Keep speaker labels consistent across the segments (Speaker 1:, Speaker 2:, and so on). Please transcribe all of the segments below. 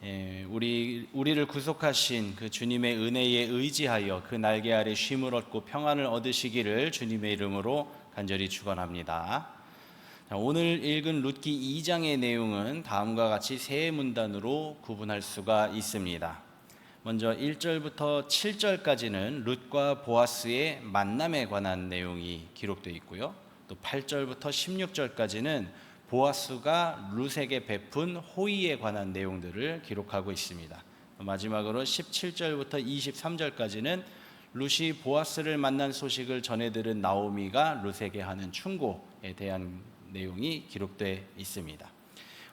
Speaker 1: 우리를 구속하신 그 주님의 은혜에 의지하여 그 날개 아래 쉼을 얻고 평안을 얻으시기를 주님의 이름으로 간절히 축원합니다. 오늘 읽은 룻기 2장의 내용은 다음과 같이 세 문단으로 구분할 수가 있습니다. 먼저 1절부터 7절까지는 룻과 보아스의 만남에 관한 내용이 기록되어 있고요. 또 8절부터 16절까지는 보아스가 룻에게 베푼 호의에 관한 내용들을 기록하고 있습니다. 마지막으로 17절부터 23절까지는 룻이 보아스를 만난 소식을 전해들은 나오미가 룻에게 하는 충고에 대한 내용이 기록되어 있습니다.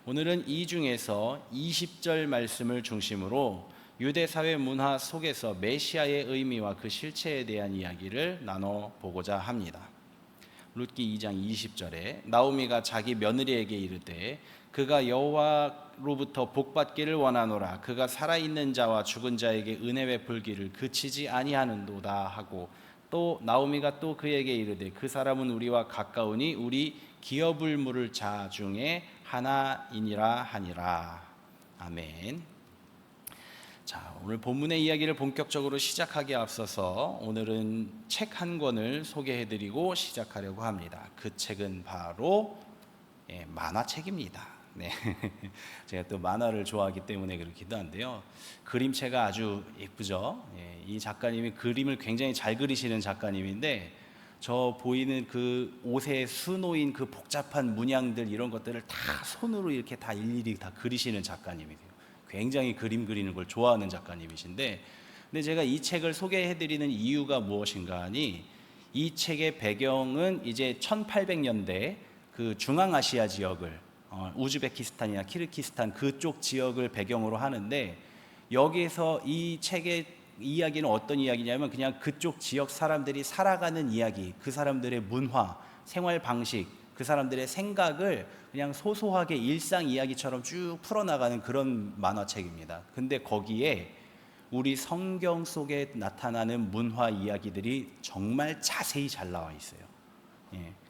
Speaker 1: 오늘은 이 중에서 20절 말씀을 중심으로 유대 사회 문화 속에서 메시아의 의미와 그 실체에 대한 이야기를 나눠보고자 합니다. 룻기 2장 20절에 나오미가 자기 며느리에게 이르되 그가 여호와로부터 복받기를 원하노라. 그가 살아있는 자와 죽은 자에게 은혜 베풀기를 그치지 아니하는도다 하고, 또 나오미가 또 그에게 이르되 그 사람은 우리와 가까우니 우리 기업을 물을 자 중에 하나이니라 하니라. 아멘. 자, 오늘 본문의 이야기를 본격적으로 시작하기에 앞서서 오늘은 책 한 권을 소개해드리고 시작하려고 합니다. 그 책은 바로 만화책입니다. 네. 제가 또 만화를 좋아하기 때문에 그렇기도 한데요. 그림체가 아주 예쁘죠. 이 작가님이 그림을 굉장히 잘 그리시는 작가님인데, 저 보이는 그 옷에 수놓인 그 복잡한 문양들 이런 것들을 다 손으로 이렇게 다 일일이 다 그리시는 작가님이세요. 굉장히 그림 그리는 걸 좋아하는 작가님이신데, 근데 제가 이 책을 소개해드리는 이유가 무엇인가 하니, 이 책의 배경은 이제 1800년대 그 중앙아시아 지역을 우즈베키스탄이나 키르기스탄 그쪽 지역을 배경으로 하는데, 여기에서 이 책의 이야기는 어떤 이야기냐면 그냥 그쪽 지역 사람들이 살아가는 이야기, 그 사람들의 문화, 생활 방식, 그 사람들의 생각을 그냥 소소하게 일상 이야기처럼 쭉 풀어나가는 그런 만화책입니다. 근데 거기에 우리 성경 속에 나타나는 문화 이야기들이 정말 자세히 잘 나와 있어요.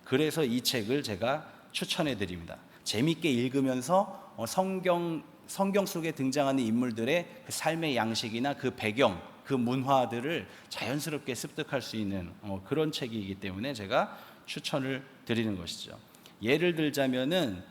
Speaker 1: 그래서 이 책을 제가 추천해 드립니다. 재밌게 읽으면서 성경 속에 등장하는 인물들의 그 삶의 양식이나 그 배경, 그 문화들을 자연스럽게 습득할 수 있는 그런 책이기 때문에 제가 추천을 드리는 것이죠. 예를 들자면은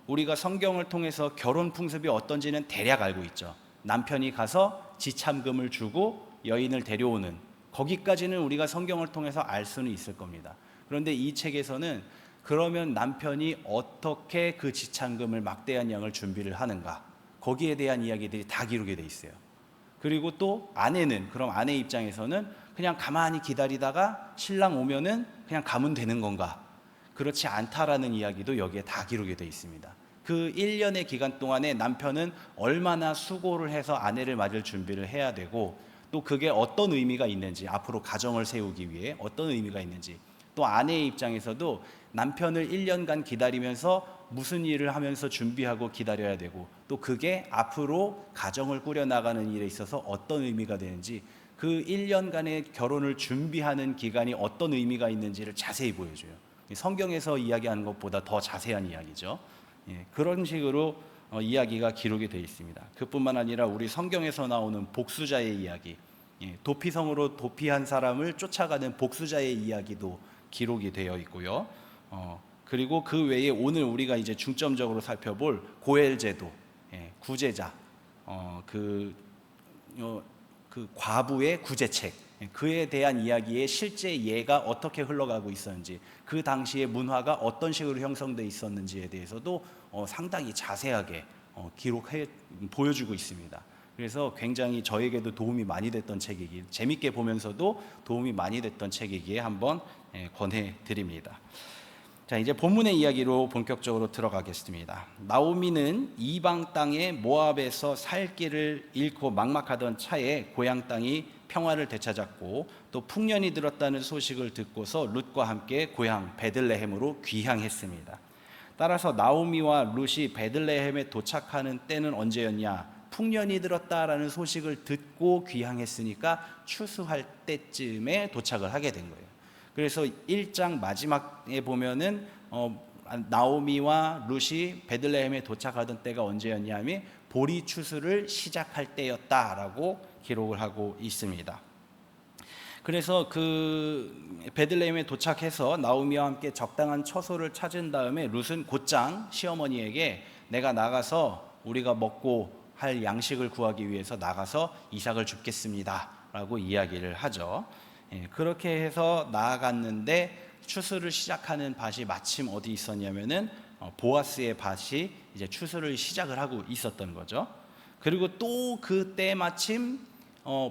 Speaker 1: 우리가 성경을 통해서 결혼 풍습이 어떤지는 대략 알고 있죠. 남편이 가서 지참금을 주고 여인을 데려오는, 거기까지는 우리가 성경을 통해서 알 수는 있을 겁니다. 그런데 이 책에서는 그러면 남편이 어떻게 그 지참금을 막대한 양을 준비를 하는가, 거기에 대한 이야기들이 다 기록이 돼 있어요. 그리고 또 아내는, 그럼 아내 입장에서는 그냥 가만히 기다리다가 신랑 오면은 그냥 가면 되는 건가? 그렇지 않다라는 이야기도 여기에 다 기록이 되어 있습니다. 그 1년의 기간 동안에 남편은 얼마나 수고를 해서 아내를 맞을 준비를 해야 되고, 또 그게 어떤 의미가 있는지, 앞으로 가정을 세우기 위해 어떤 의미가 있는지, 또 아내의 입장에서도 남편을 1년간 기다리면서 무슨 일을 하면서 준비하고 기다려야 되고, 또 그게 앞으로 가정을 꾸려나가는 일에 있어서 어떤 의미가 되는지, 그 1년간의 결혼을 준비하는 기간이 어떤 의미가 있는지를 자세히 보여줘요. 성경에서 이야기하는 것보다 더 자세한 이야기죠. 그런 식으로 이야기가 기록이 되어 있습니다. 그뿐만 아니라 우리 성경에서 나오는 복수자의 이야기, 도피성으로 도피한 사람을 쫓아가는 복수자의 이야기도 기록이 되어 있고요. 그리고 그 외에 오늘 우리가 이제 중점적으로 살펴볼 고엘제도, 구제자, 그 과부의 구제책, 그에 대한 이야기의 실제 예가 어떻게 흘러가고 있었는지, 그 당시의 문화가 어떤 식으로 형성되어 있었는지에 대해서도 상당히 자세하게 기록해 보여주고 있습니다. 그래서 굉장히 저에게도 도움이 많이 됐던 책이기, 재밌게 보면서도 도움이 많이 됐던 책이기에 한번 권해드립니다. 자, 이제 본문의 이야기로 본격적으로 들어가겠습니다. 나오미는 이방 땅의 모압에서 살 길을 잃고 막막하던 차에 고향 땅이 평화를 되찾았고, 또 풍년이 들었다는 소식을 듣고서 룻과 함께 고향 베들레헴으로 귀향했습니다. 따라서 나오미와 룻이 베들레헴에 도착하는 때는 언제였냐? 풍년이 들었다라는 소식을 듣고 귀향했으니까 추수할 때쯤에 도착을 하게 된 거예요. 그래서 1장 마지막에 보면은 나오미와 룻이 베들레헴에 도착하던 때가 언제였냐면 보리 추수를 시작할 때였다라고 기록을 하고 있습니다. 그래서 그 베들레헴에 도착해서 나오미와 함께 적당한 처소를 찾은 다음에 룻은 곧장 시어머니에게 내가 나가서 우리가 먹고 할 양식을 구하기 위해서 나가서 이삭을 줍겠습니다 라고 이야기를 하죠. 그렇게 해서 나아갔는데 추수를 시작하는 밭이 마침 어디 있었냐면은 보아스의 밭이 이제 추수를 시작을 하고 있었던 거죠. 그리고 또 그때 마침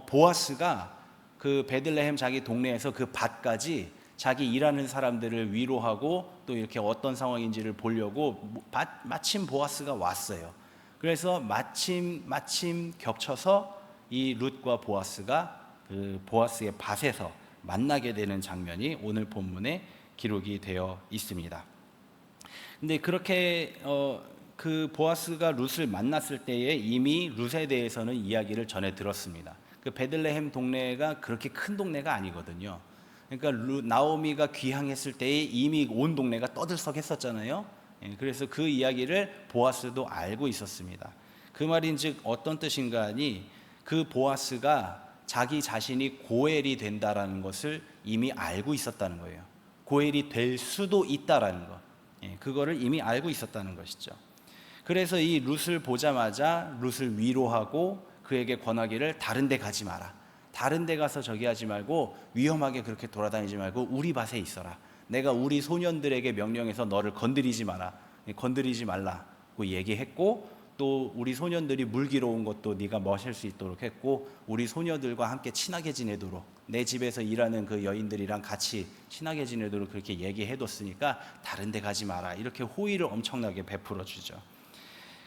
Speaker 1: 보아스가 그 베들레헴 자기 동네에서 그 밭까지 자기 일하는 사람들을 위로하고 또 이렇게 어떤 상황인지를 보려고 마침 보아스가 왔어요. 그래서 마침 겹쳐서 이 룻과 보아스가 그 보아스의 밭에서 만나게 되는 장면이 오늘 본문에 기록이 되어 있습니다. 근데 그렇게 그 보아스가 룻을 만났을 때에 이미 룻에 대해서는 이야기를 전해 들었습니다. 그 베들레헴 동네가 그렇게 큰 동네가 아니거든요. 그러니까 나오미가 귀향했을 때에 이미 온 동네가 떠들썩했었잖아요. 그래서 그 이야기를 보아스도 알고 있었습니다. 그 말인즉 어떤 뜻인가 하니 그 보아스가 자기 자신이 고엘이 된다라는 것을 이미 알고 있었다는 거예요. 고엘이 될 수도 있다라는 것, 그거를 이미 알고 있었다는 것이죠. 그래서 이 룻을 보자마자 룻을 위로하고 그에게 권하기를 다른 데 가지 마라. 다른 데 가서 저기 하지 말고 위험하게 그렇게 돌아다니지 말고 우리 밭에 있어라. 내가 우리 소년들에게 명령해서 너를 건드리지 마라. 건드리지 말라고 얘기했고 또 우리 소년들이 물기로 온 것도 네가 마실 수 있도록 했고 우리 소녀들과 함께 친하게 지내도록 내 집에서 일하는 그 여인들이랑 같이 친하게 지내도록 그렇게 얘기해뒀으니까 다른 데 가지 마라. 이렇게 호의를 엄청나게 베풀어 주죠.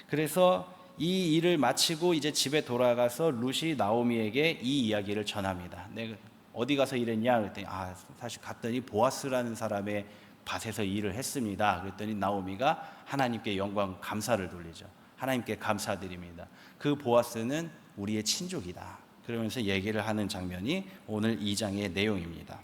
Speaker 1: 그래서 이 일을 마치고 이제 집에 돌아가서 룻이 나오미에게 이 이야기를 전합니다. 내가 어디 가서 일했냐 그랬더니 사실 갔더니 보아스라는 사람의 밭에서 일을 했습니다. 그랬더니 나오미가 하나님께 영광 감사를 돌리죠. 하나님께 감사드립니다. 그 보아스는 우리의 친족이다. 그러면서 얘기를 하는 장면이 오늘 2장의 내용입니다.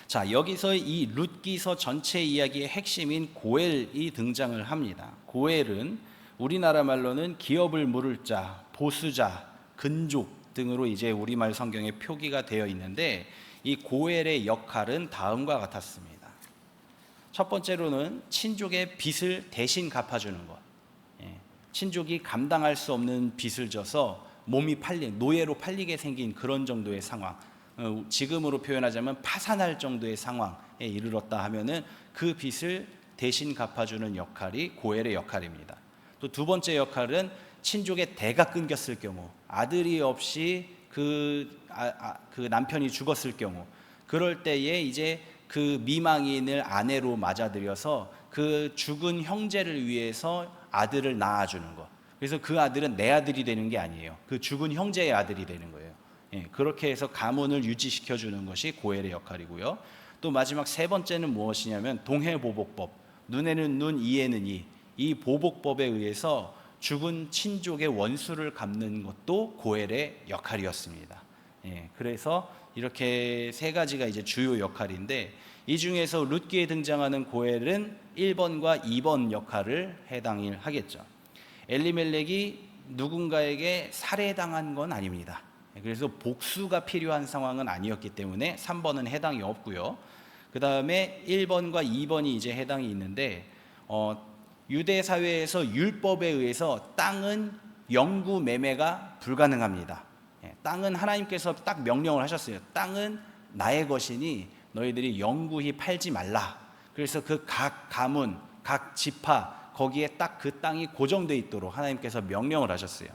Speaker 1: 자, 여기서 이 룻기서 전체 이야기의 핵심인 고엘이 등장을 합니다. 고엘은 우리나라 말로는 기업을 물을 자, 보수자, 근족 등으로 이제 우리말 성경에 표기가 되어 있는데 이 고엘의 역할은 다음과 같았습니다. 첫 번째로는 친족의 빚을 대신 갚아주는 것. 친족이 감당할 수 없는 빚을 져서 몸이 노예로 팔리게 생긴 그런 정도의 상황, 지금으로 표현하자면 파산할 정도의 상황에 이르렀다 하면은 그 빚을 대신 갚아주는 역할이 고엘의 역할입니다. 또 두 번째 역할은 친족의 대가 끊겼을 경우, 아들이 없이 그 남편이 죽었을 경우, 그럴 때에 이제 그 미망인을 아내로 맞아들여서 그 죽은 형제를 위해서 아들을 낳아주는 것. 그래서 그 아들은 내 아들이 되는 게 아니에요. 그 죽은 형제의 아들이 되는 거예요. 그렇게 해서 가문을 유지시켜주는 것이 고엘의 역할이고요. 또 마지막 세 번째는 무엇이냐면 동해보복법. 눈에는 눈, 이에는 이. 이 보복법에 의해서 죽은 친족의 원수를 갚는 것도 고엘의 역할이었습니다. 그래서 이렇게 세 가지가 이제 주요 역할인데 이 중에서 룻기에 등장하는 고엘은 1번과 2번 역할을 해당을 하겠죠. 엘리멜렉이 누군가에게 살해당한 건 아닙니다. 그래서 복수가 필요한 상황은 아니었기 때문에 3번은 해당이 없고요. 그 다음에 1번과 2번이 이제 해당이 있는데 유대 사회에서 율법에 의해서 땅은 영구 매매가 불가능합니다. 땅은 하나님께서 딱 명령을 하셨어요. 땅은 나의 것이니 너희들이 영구히 팔지 말라. 그래서 그 각 가문, 각 지파 거기에 딱 그 땅이 고정되어 있도록 하나님께서 명령을 하셨어요.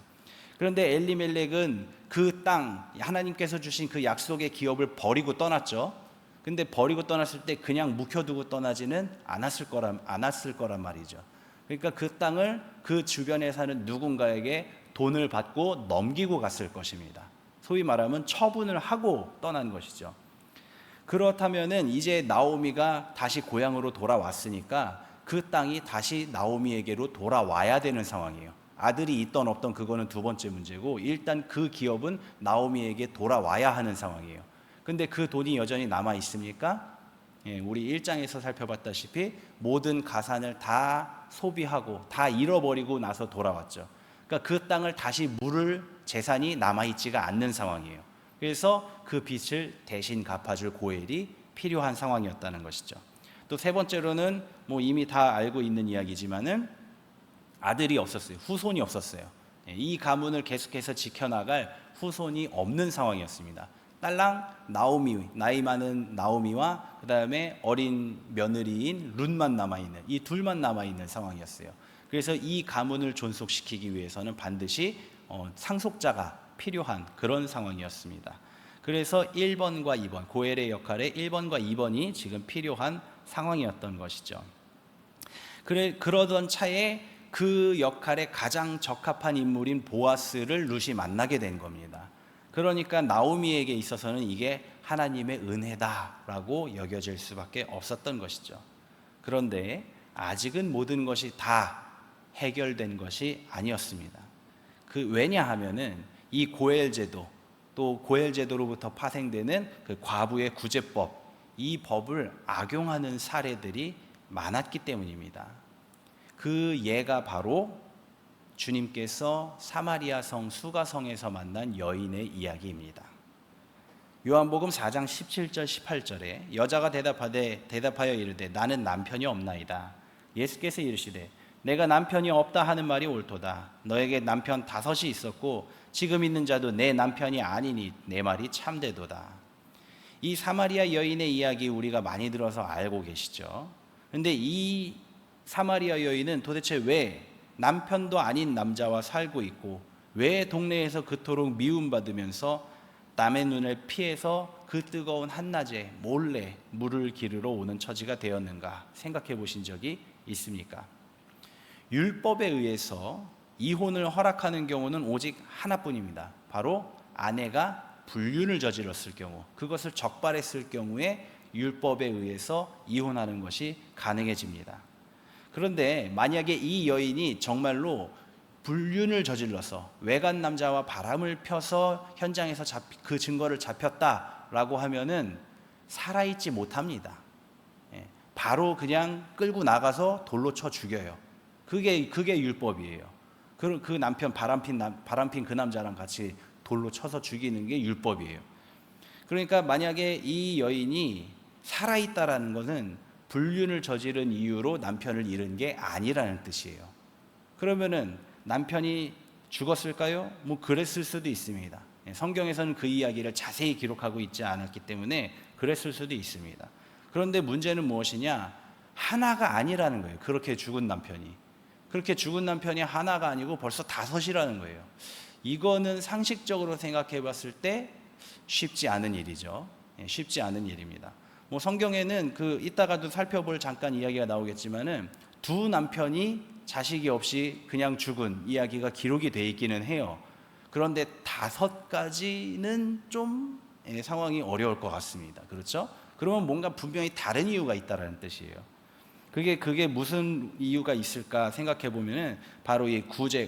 Speaker 1: 그런데 엘리멜렉은 그 땅, 하나님께서 주신 그 약속의 기업을 버리고 떠났죠. 근데 버리고 떠났을 때 그냥 묵혀두고 떠나지는 않았을 거란 말이죠. 그러니까 그 땅을 그 주변에 사는 누군가에게 돈을 받고 넘기고 갔을 것입니다. 소위 말하면 처분을 하고 떠난 것이죠. 그렇다면은 이제 나오미가 다시 고향으로 돌아왔으니까 그 땅이 다시 나오미에게로 돌아와야 되는 상황이에요. 아들이 있던 없던 그거는 두 번째 문제고 일단 그 기업은 나오미에게 돌아와야 하는 상황이에요. 근데 그 돈이 여전히 남아 있습니까? 우리 1장에서 살펴봤다시피 모든 가산을 다 소비하고 다 잃어버리고 나서 돌아왔죠. 그러니까 그 땅을 다시 물을 재산이 남아있지가 않는 상황이에요. 그래서 그 빚을 대신 갚아줄 고엘이 필요한 상황이었다는 것이죠. 또 세 번째로는 뭐 이미 다 알고 있는 이야기지만은 아들이 없었어요. 후손이 없었어요. 이 가문을 계속해서 지켜나갈 후손이 없는 상황이었습니다. 딸랑 나오미, 나이 많은 나오미와 그 다음에 어린 며느리인 룻만 남아있는, 이 둘만 남아있는 상황이었어요. 그래서 이 가문을 존속시키기 위해서는 반드시 상속자가 필요한 그런 상황이었습니다. 그래서 1번과 2번, 고엘의 역할에 1번과 2번이 지금 필요한 상황이었던 것이죠. 그러던 차에 그 역할에 가장 적합한 인물인 보아스를 룻이 만나게 된 겁니다. 그러니까 나오미에게 있어서는 이게 하나님의 은혜다라고 여겨질 수밖에 없었던 것이죠. 그런데 아직은 모든 것이 다 해결된 것이 아니었습니다. 왜냐하면은 이 고엘 제도, 또 고엘 제도로부터 파생되는 그 과부의 구제법, 이 법을 악용하는 사례들이 많았기 때문입니다. 그 예가 바로 주님께서 사마리아 성 수가성에서 만난 여인의 이야기입니다. 요한복음 4장 17절 18절에 여자가 대답하여 이르되 나는 남편이 없나이다. 예수께서 이르시되 내가 남편이 없다 하는 말이 옳도다. 너에게 남편 5이 있었고 지금 있는 자도 내 남편이 아니니 내 말이 참되도다. 이 사마리아 여인의 이야기 우리가 많이 들어서 알고 계시죠. 그런데 이 사마리아 여인은 도대체 왜 남편도 아닌 남자와 살고 있고 왜 동네에서 그토록 미움받으면서 남의 눈을 피해서 그 뜨거운 한낮에 몰래 물을 기르러 오는 처지가 되었는가 생각해 보신 적이 있습니까? 율법에 의해서 이혼을 허락하는 경우는 오직 하나뿐입니다. 바로 아내가 불륜을 저질렀을 경우, 그것을 적발했을 경우에 율법에 의해서 이혼하는 것이 가능해집니다. 그런데 만약에 이 여인이 정말로 불륜을 저질러서 외간 남자와 바람을 펴서 현장에서 그 증거를 잡혔다라고 하면은 살아있지 못합니다. 바로 그냥 끌고 나가서 돌로 쳐 죽여요. 그게 율법이에요. 그 남편 바람핀 그 남자랑 같이 돌로 쳐서 죽이는 게 율법이에요. 그러니까 만약에 이 여인이 살아있다라는 것은 불륜을 저지른 이유로 남편을 잃은 게 아니라는 뜻이에요. 그러면은 남편이 죽었을까요? 뭐 그랬을 수도 있습니다. 성경에서는 그 이야기를 자세히 기록하고 있지 않았기 때문에 그랬을 수도 있습니다. 그런데 문제는 무엇이냐? 하나가 아니라는 거예요. 그렇게 죽은 남편이 하나가 아니고 벌써 5이라는 거예요. 이거는 상식적으로 생각해 봤을 때 쉽지 않은 일이죠. 쉽지 않은 일입니다. 뭐 성경에는 이따가도 살펴볼 잠깐 이야기가 나오겠지만은 두 남편이 자식이 없이 그냥 죽은 이야기가 기록이 돼 있기는 해요. 그런데 5가지는 좀 상황이 어려울 것 같습니다. 그렇죠? 그러면 뭔가 분명히 다른 이유가 있다라는 뜻이에요. 그게 무슨 이유가 있을까 생각해 보면은 바로 이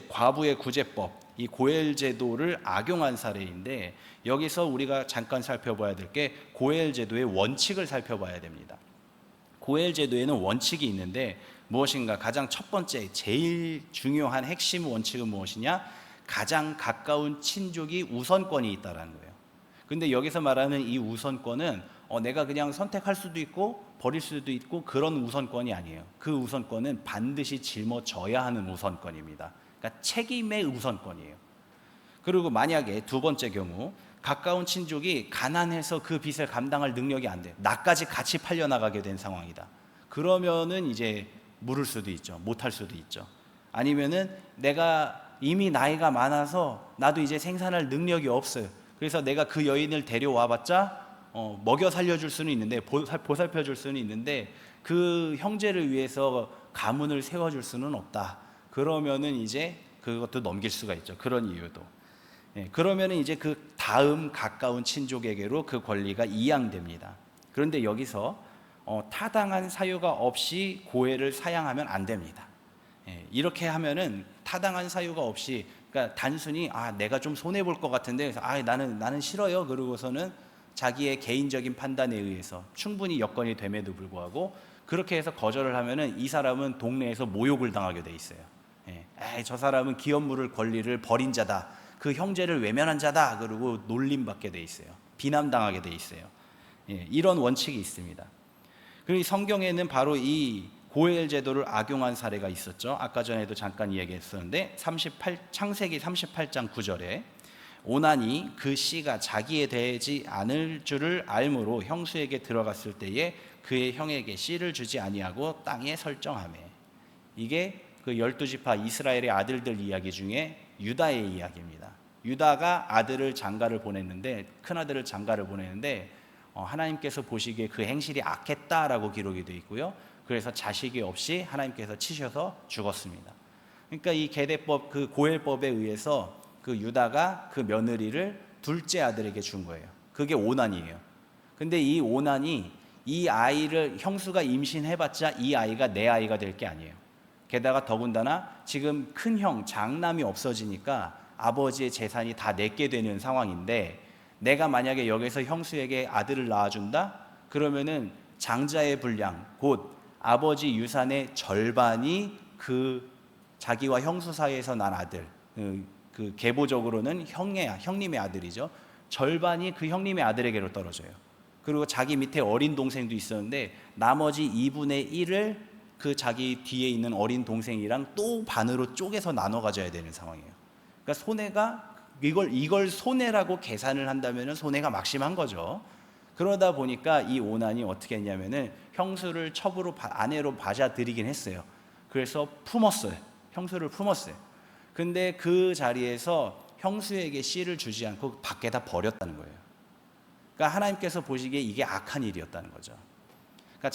Speaker 1: 과부의 구제법, 이 고엘 제도를 악용한 사례인데, 여기서 우리가 잠깐 살펴봐야 될 게 고엘 제도의 원칙을 살펴봐야 됩니다. 고엘 제도에는 원칙이 있는데 무엇인가? 가장 첫 번째, 제일 중요한 핵심 원칙은 무엇이냐? 가장 가까운 친족이 우선권이 있다라는 거예요. 근데 여기서 말하는 이 우선권은 내가 그냥 선택할 수도 있고 버릴 수도 있고 그런 우선권이 아니에요. 그 우선권은 반드시 짊어져야 하는 우선권입니다. 그러니까 책임의 우선권이에요. 그리고 만약에 두 번째 경우, 가까운 친족이 가난해서 그 빚을 감당할 능력이 안 돼, 나까지 같이 팔려나가게 된 상황이다. 그러면은 이제 물을 수도 있죠. 못할 수도 있죠. 아니면은 내가 이미 나이가 많아서 나도 이제 생산할 능력이 없어요. 그래서 내가 그 여인을 데려와봤자 먹여 살려줄 수는 있는데, 보살펴줄 수는 있는데 그 형제를 위해서 가문을 세워줄 수는 없다. 그러면은 이제 그것도 넘길 수가 있죠. 그런 이유도. 그러면은 이제 그 다음 가까운 친족에게로 그 권리가 이양됩니다. 그런데 여기서 타당한 사유가 없이 고엘을 사양하면 안 됩니다. 이렇게 하면은 타당한 사유가 없이, 그러니까 단순히 내가 좀 손해 볼 것 같은데 그래서 나는 싫어요. 그러고서는 자기의 개인적인 판단에 의해서 충분히 여건이 됨에도 불구하고 그렇게 해서 거절을 하면은 이 사람은 동네에서 모욕을 당하게 돼 있어요. 에이, 저 사람은 기업 물을 권리를 버린 자다. 그 형제를 외면한 자다. 그리고 놀림받게 돼 있어요. 비난당하게 돼 있어요. 이런 원칙이 있습니다. 그리고 성경에는 바로 이 고엘 제도를 악용한 사례가 있었죠. 아까 전에도 잠깐 이야기했었는데 창세기 38장 9절에 오난이 그 씨가 지에 대지 않을 줄을 알므로 형수에게 들어갔을 때에 그의 형에게 씨를 주지 아니하고 땅에 설정하매. 이게 그 12지파 이스라엘의 아들들 이야기 중에 유다의 이야기입니다. 유다가 아들을 장가를 보냈는데, 큰아들을 장가를 보냈는데 하나님께서 보시기에 그 행실이 악했다라고 기록이 되어 있고요. 그래서 자식이 없이 하나님께서 치셔서 죽었습니다. 그러니까 이 계대법, 그 고엘법에 의해서 그 유다가 그 며느리를 둘째 아들에게 준 거예요. 그게 오난이에요. 근데 이 오난이 이 아이를 형수가 임신해봤자 이 아이가 내 아이가 될 게 아니에요. 게다가 더군다나 지금 큰형 장남이 없어지니까 아버지의 재산이 다 내게 되는 상황인데, 내가 만약에 여기서 형수에게 아들을 낳아준다? 그러면은 장자의 분량, 곧 아버지 유산의 절반이 그 자기와 형수 사이에서 난 아들, 그 계보적으로는 형님의 아들이죠. 절반이 그 형님의 아들에게로 떨어져요. 그리고 자기 밑에 어린 동생도 있었는데 나머지 2분의 1을 그 자기 뒤에 있는 어린 동생이랑 또 반으로 쪼개서 나눠 가져야 되는 상황이에요. 그러니까 손해가, 이걸 손해라고 계산을 한다면 손해가 막심한 거죠. 그러다 보니까 이 오난이 어떻게 했냐면은 형수를 첩으로 아내로 받아들이긴 했어요. 그래서 품었어요. 형수를 품었어요. 근데 그 자리에서 형수에게 씨를 주지 않고 밖에다 버렸다는 거예요. 그러니까 하나님께서 보시기에 이게 악한 일이었다는 거죠. 그러니까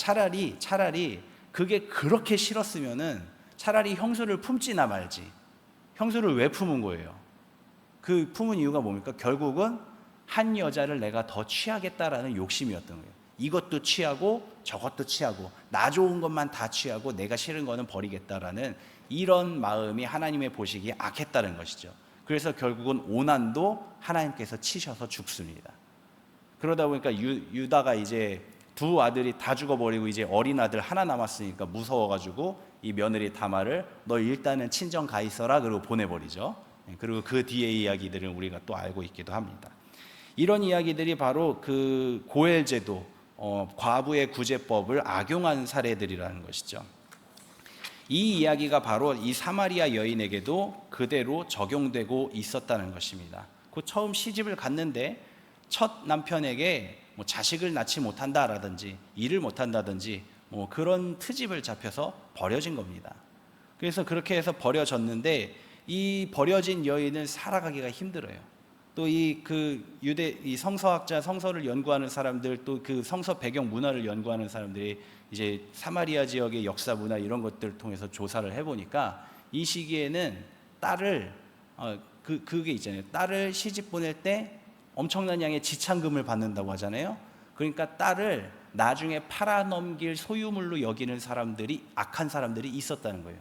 Speaker 1: 차라리 그게 그렇게 싫었으면은 차라리 형수를 품지나 말지. 형수를 왜 품은 거예요? 그 품은 이유가 뭡니까? 결국은 한 여자를 내가 더 취하겠다라는 욕심이었던 거예요. 이것도 취하고 저것도 취하고 나 좋은 것만 다 취하고 내가 싫은 거는 버리겠다라는 이런 마음이 하나님의 보시기에 악했다는 것이죠. 그래서 결국은 오난도 하나님께서 치셔서 죽습니다. 그러다 보니까 유다가 이제 두 아들이 다 죽어버리고 이제 어린 아들 하나 남았으니까 무서워가지고 이 며느리 다말을 너 일단은 친정 가 있어라 그러고 보내버리죠. 그리고 그 뒤의 이야기들을 우리가 또 알고 있기도 합니다. 이런 이야기들이 바로 그 고엘 제도, 과부의 구제법을 악용한 사례들이라는 것이죠. 이 이야기가 바로 이 사마리아 여인에게도 그대로 적용되고 있었다는 것입니다. 그 처음 시집을 갔는데 첫 남편에게 뭐 자식을 낳지 못한다라든지 일을 못한다든지 뭐 그런 트집을 잡혀서 버려진 겁니다. 그래서 그렇게 해서 버려졌는데 이 버려진 여인은 살아가기가 힘들어요. 또 이 성서학자, 성서를 연구하는 사람들, 또 그 성서 배경 문화를 연구하는 사람들이 이제 사마리아 지역의 역사 문화 이런 것들을 통해서 조사를 해보니까 이 시기에는 딸을 그게 있잖아요. 딸을 시집 보낼 때 엄청난 양의 지참금을 받는다고 하잖아요. 그러니까 딸을 나중에 팔아넘길 소유물로 여기는 사람들이, 악한 사람들이 있었다는 거예요.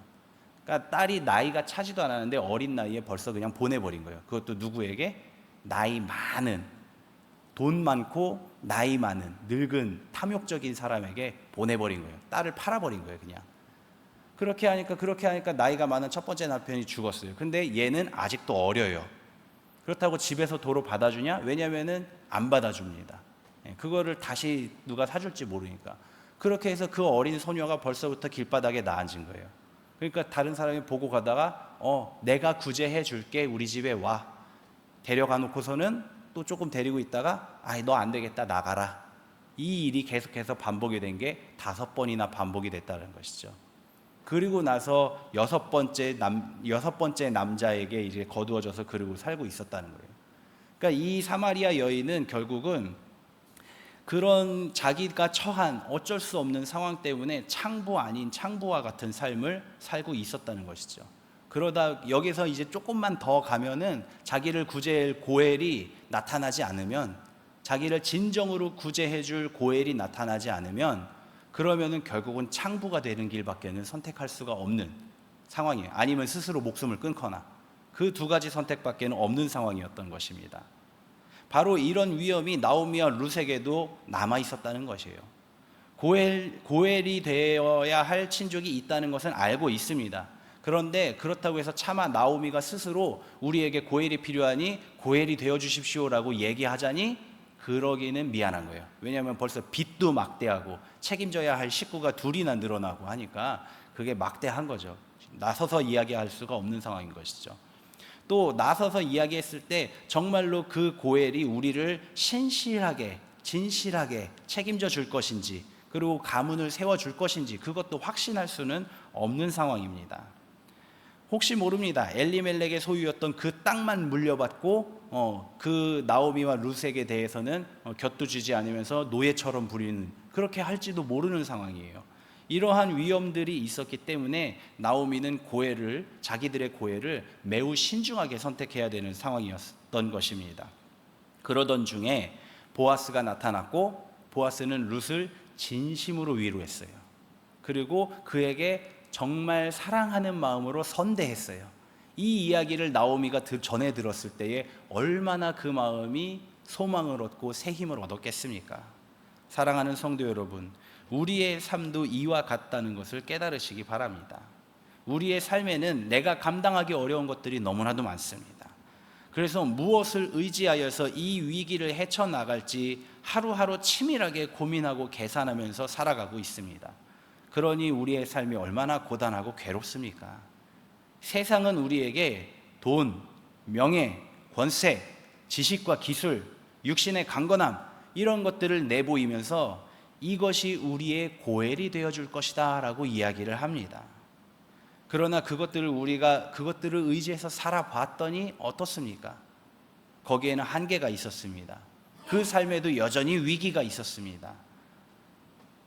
Speaker 1: 그러니까 딸이 나이가 차지도 않았는데 어린 나이에 벌써 그냥 보내버린 거예요. 그것도 누구에게? 나이 많은, 돈 많고 나이 많은 늙은 탐욕적인 사람에게 보내버린 거예요. 딸을 팔아버린 거예요. 그냥 그렇게 하니까 나이가 많은 첫 번째 남편이 죽었어요. 근데 얘는 아직도 어려요. 그렇다고 집에서 도로 받아주냐? 왜냐면은 안 받아줍니다. 그거를 다시 누가 사줄지 모르니까. 그렇게 해서 그 어린 소녀가 벌써부터 길바닥에 나앉은 거예요. 그러니까 다른 사람이 보고 가다가 내가 구제해 줄게, 우리 집에 와. 데려가 놓고서는 또 조금 데리고 있다가 너 안 되겠다, 나가라. 이 일이 계속해서 반복이 된 게 5번이나 반복이 됐다는 것이죠. 그리고 나서 여섯 번째 남자에게 이제 거두어져서 그러고 살고 있었다는 거예요. 그러니까 이 사마리아 여인은 결국은 그런 자기가 처한 어쩔 수 없는 상황 때문에 창부 아닌 창부와 같은 삶을 살고 있었다는 것이죠. 그러다 여기서 이제 조금만 더 가면은 자기를 구제할 고엘이 나타나지 않으면, 자기를 진정으로 구제해줄 고엘이 나타나지 않으면, 그러면은 결국은 창부가 되는 길밖에는 선택할 수가 없는 상황이에요. 아니면 스스로 목숨을 끊거나, 그 두 가지 선택밖에는 없는 상황이었던 것입니다. 바로 이런 위험이 나오미와 룻에게도 남아 있었다는 것이에요. 고엘이 되어야 할 친족이 있다는 것은 알고 있습니다. 그런데 그렇다고 해서 차마 나오미가 스스로 우리에게 고엘이 필요하니 고엘이 되어 주십시오라고 얘기하자니 그러기는 미안한 거예요. 왜냐하면 벌써 빚도 막대하고 책임져야 할 식구가 둘이나 늘어나고 하니까 그게 막대한 거죠. 나서서 이야기할 수가 없는 상황인 것이죠. 또 나서서 이야기했을 때 정말로 그 고엘이 우리를 신실하게 진실하게 책임져 줄 것인지, 그리고 가문을 세워줄 것인지 그것도 확신할 수는 없는 상황입니다. 혹시 모릅니다. 엘리멜렉의 소유였던 그 땅만 물려받고 그 나오미와 룻에게 대해서는 곁도 주지 않으면서 노예처럼 부리는, 그렇게 할지도 모르는 상황이에요. 이러한 위험들이 있었기 때문에 나오미는 자기들의 고엘을 매우 신중하게 선택해야 되는 상황이었던 것입니다. 그러던 중에 보아스가 나타났고, 보아스는 룻을 진심으로 위로했어요. 그리고 그에게 정말 사랑하는 마음으로 선대했어요. 이 이야기를 나오미가 전해 들었을 때에 얼마나 그 마음이 소망을 얻고 새 힘을 얻었겠습니까? 사랑하는 성도 여러분, 우리의 삶도 이와 같다는 것을 깨달으시기 바랍니다. 우리의 삶에는 내가 감당하기 어려운 것들이 너무나도 많습니다. 그래서 무엇을 의지하여서 이 위기를 헤쳐나갈지 하루하루 치밀하게 고민하고 계산하면서 살아가고 있습니다. 그러니 우리의 삶이 얼마나 고단하고 괴롭습니까? 세상은 우리에게 돈, 명예, 권세, 지식과 기술, 육신의 강건함, 이런 것들을 내보이면서 이것이 우리의 고엘이 되어줄 것이다 라고 이야기를 합니다. 그러나 우리가 그것들을 의지해서 살아봤더니 어떻습니까? 거기에는 한계가 있었습니다. 그 삶에도 여전히 위기가 있었습니다.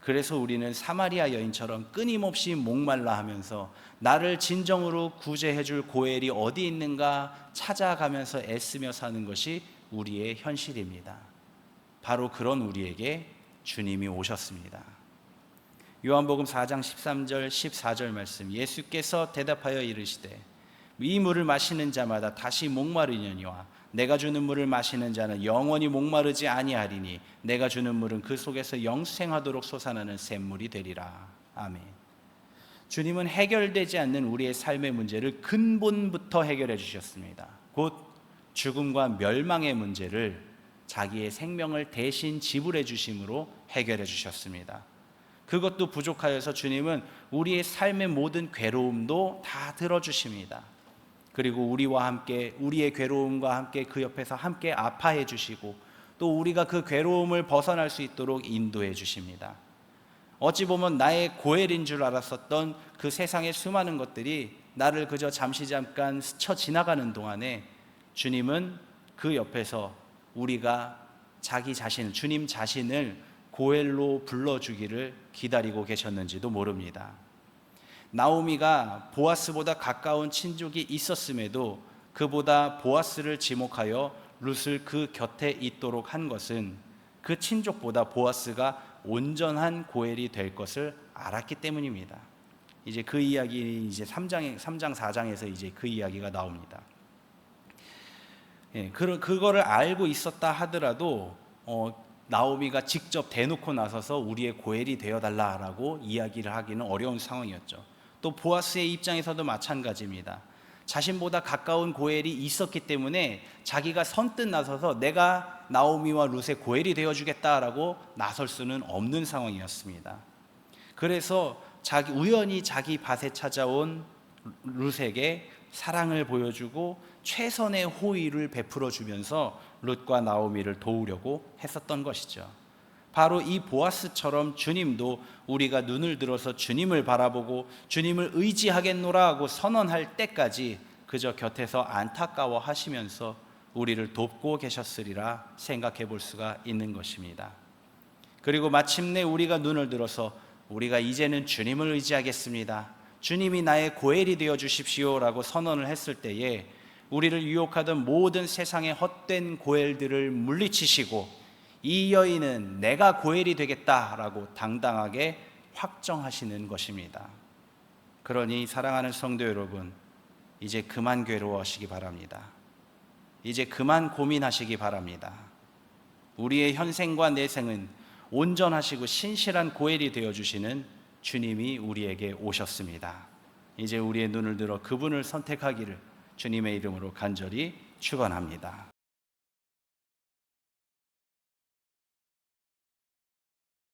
Speaker 1: 그래서 우리는 사마리아 여인처럼 끊임없이 목말라 하면서 나를 진정으로 구제해 줄 고엘이 어디 있는가 찾아가면서 애쓰며 사는 것이 우리의 현실입니다. 바로 그런 우리에게 주님이 오셨습니다. 요한복음 4장 13절 14절 말씀, 예수께서 대답하여 이르시되 이 물을 마시는 자마다 다시 목마르려니와 내가 주는 물을 마시는 자는 영원히 목마르지 아니하리니 내가 주는 물은 그 속에서 영생하도록 솟아나는 샘물이 되리라. 아멘. 주님은 해결되지 않는 우리의 삶의 문제를 근본부터 해결해 주셨습니다. 곧 죽음과 멸망의 문제를 자기의 생명을 대신 지불해 주심으로 해결해 주셨습니다. 그것도 부족하여서 주님은 우리의 삶의 모든 괴로움도 다 들어주십니다. 그리고 우리와 함께, 우리의 괴로움과 함께 그 옆에서 함께 아파해 주시고 또 우리가 그 괴로움을 벗어날 수 있도록 인도해 주십니다. 어찌 보면 나의 고엘인 줄 알았었던 그 세상의 수많은 것들이 나를 그저 잠깐 스쳐 지나가는 동안에 주님은 그 옆에서 우리가 주님 자신을 고엘로 불러주기를 기다리고 계셨는지도 모릅니다. 나오미가 보아스보다 가까운 친족이 있었음에도 그보다 보아스를 지목하여 룻을 그 곁에 있도록 한 것은 그 친족보다 보아스가 온전한 고엘이 될 것을 알았기 때문입니다. 이제 그 이야기 3장 4장에서 이제 그 이야기가 나옵니다. 그거를 알고 있었다 하더라도 나오미가 직접 대놓고 나서서 우리의 고엘이 되어달라라고 이야기를 하기는 어려운 상황이었죠. 또 보아스의 입장에서도 마찬가지입니다. 자신보다 가까운 고엘이 있었기 때문에 자기가 선뜻 나서서 내가 나오미와 룻의 고엘이 되어주겠다라고 나설 수는 없는 상황이었습니다. 그래서 우연히 자기 밭에 찾아온 룻에게 사랑을 보여주고 최선의 호의를 베풀어 주면서 룻과 나오미를 도우려고 했었던 것이죠. 바로 이 보아스처럼 주님도 우리가 눈을 들어서 주님을 바라보고 주님을 의지하겠노라 하고 선언할 때까지 그저 곁에서 안타까워 하시면서 우리를 돕고 계셨으리라 생각해 볼 수가 있는 것입니다. 그리고 마침내 우리가 눈을 들어서 우리가 이제는 주님을 의지하겠습니다, 주님이 나의 고엘이 되어 주십시오라고 선언을 했을 때에 우리를 유혹하던 모든 세상의 헛된 고엘들을 물리치시고 이 여인은 내가 고엘이 되겠다라고 당당하게 확정하시는 것입니다. 그러니 사랑하는 성도 여러분, 이제 그만 괴로워하시기 바랍니다. 이제 그만 고민하시기 바랍니다. 우리의 현생과 내생은 온전하시고 신실한 고엘이 되어주시는 주님이 우리에게 오셨습니다. 이제 우리의 눈을 들어 그분을 선택하기를 주님의 이름으로 간절히 축원합니다.